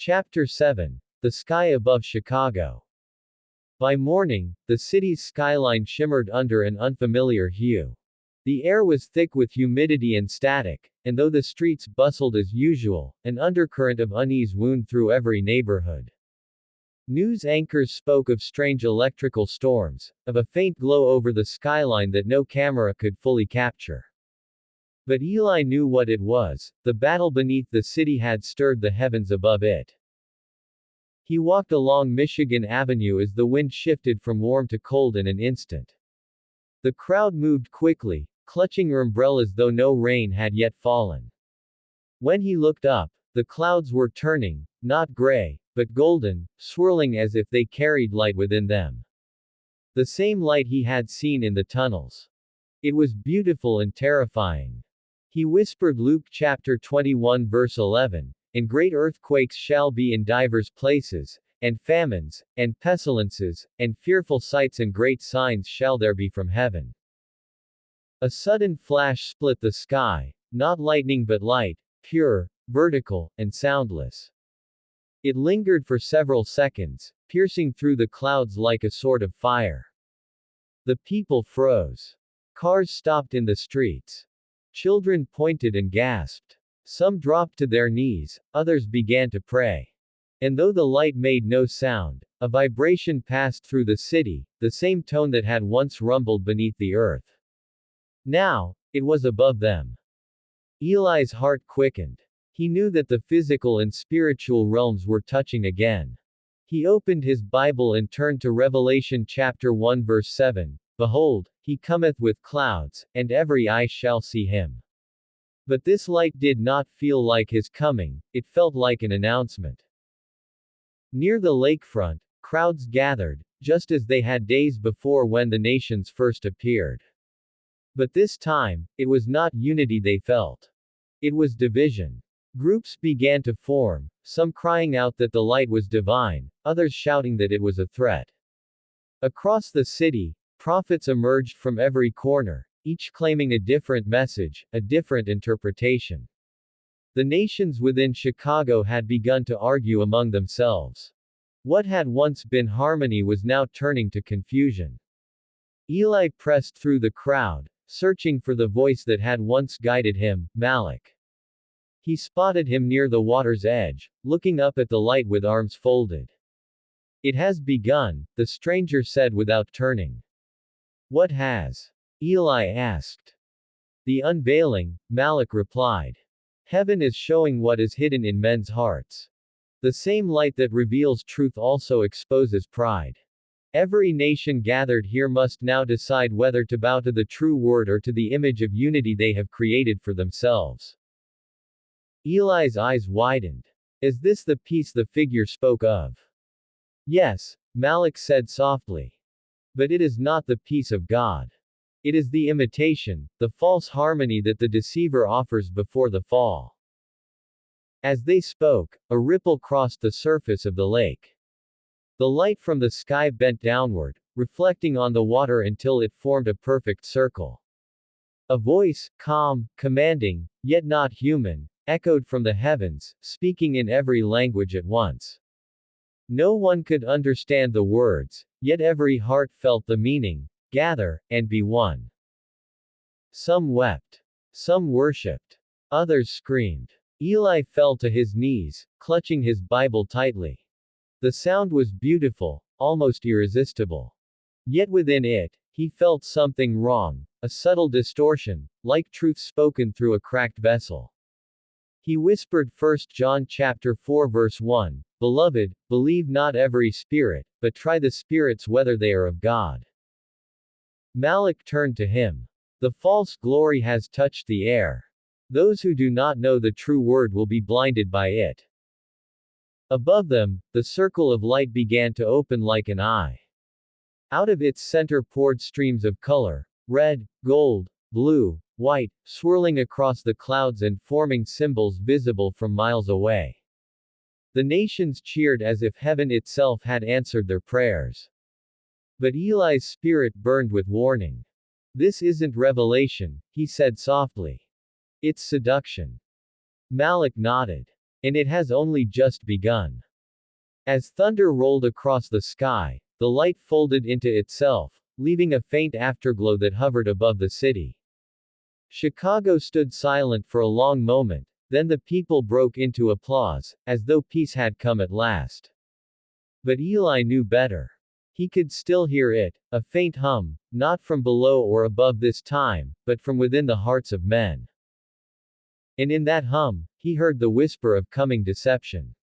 Chapter 7. The Sky Above Chicago. By morning, the city's skyline shimmered under an unfamiliar hue. The air was thick with humidity and static, and though the streets bustled as usual, an undercurrent of unease wound through every neighborhood. News anchors spoke of strange electrical storms, of a faint glow over the skyline that no camera could fully capture. But Eli knew what it was. The battle beneath the city had stirred the heavens above it. He walked along Michigan Avenue as the wind shifted from warm to cold in an instant. The crowd moved quickly, clutching umbrellas though no rain had yet fallen. When he looked up, the clouds were turning, not gray, but golden, swirling as if they carried light within them. The same light he had seen in the tunnels. It was beautiful and terrifying. He whispered Luke chapter 21 verse 11, "And great earthquakes shall be in divers places, and famines, and pestilences, and fearful sights and great signs shall there be from heaven." A sudden flash split the sky, not lightning but light, pure, vertical, and soundless. It lingered for several seconds, piercing through the clouds like a sword of fire. The people froze. Cars stopped in the streets. Children pointed and gasped. Some dropped to their knees, others began to pray. And though the light made no sound, a vibration passed through the city, the same tone that had once rumbled beneath the earth. Now, it was above them. Eli's heart quickened. He knew that the physical and spiritual realms were touching again. He opened his Bible and turned to Revelation chapter 1 verse 7. "Behold, he cometh with clouds, and every eye shall see him." But this light did not feel like his coming, it felt like an announcement. Near the lakefront, crowds gathered, just as they had days before when the nations first appeared. But this time, it was not unity they felt. It was division. Groups began to form, some crying out that the light was divine, others shouting that it was a threat. Across the city, prophets emerged from every corner, each claiming a different message, a different interpretation. The nations within Chicago had begun to argue among themselves. What had once been harmony was now turning to confusion. Eli pressed through the crowd, searching for the voice that had once guided him, Malak. He spotted him near the water's edge, looking up at the light with arms folded. "It has begun," the stranger said without turning. "What has?" Eli asked. "The unveiling," Malak replied. "Heaven is showing what is hidden in men's hearts. The same light that reveals truth also exposes pride. Every nation gathered here must now decide whether to bow to the true word or to the image of unity they have created for themselves." Eli's eyes widened. "Is this the peace the figure spoke of?" "Yes," Malak said softly. "But it is not the peace of God. It is the imitation, the false harmony that the deceiver offers before the fall." As they spoke, a ripple crossed the surface of the lake. The light from the sky bent downward, reflecting on the water until it formed a perfect circle. A voice, calm, commanding, yet not human, echoed from the heavens, speaking in every language at once. No one could understand the words, yet every heart felt the meaning: "Gather, and be one." Some wept. Some worshipped. Others screamed. Eli fell to his knees, clutching his Bible tightly. The sound was beautiful, almost irresistible. Yet within it, he felt something wrong, a subtle distortion, like truth spoken through a cracked vessel. He whispered 1 John chapter 4 verse 1, "Beloved, believe not every spirit, but try the spirits whether they are of God." Malak turned to him. "The false glory has touched the air. Those who do not know the true word will be blinded by it." Above them, the circle of light began to open like an eye. Out of its center poured streams of color: red, gold, blue, white, swirling across the clouds and forming symbols visible from miles away. The nations cheered as if heaven itself had answered their prayers. But Eli's spirit burned with warning. "This isn't revelation," he said softly. "It's seduction." Malak nodded. And it has only just begun. As thunder rolled across the sky, the light folded into itself, leaving a faint afterglow that hovered above the city. Chicago stood silent for a long moment, then the people broke into applause, as though peace had come at last. But Eli knew better. He could still hear it, a faint hum, not from below or above this time, but from within the hearts of men. And in that hum, he heard the whisper of coming deception.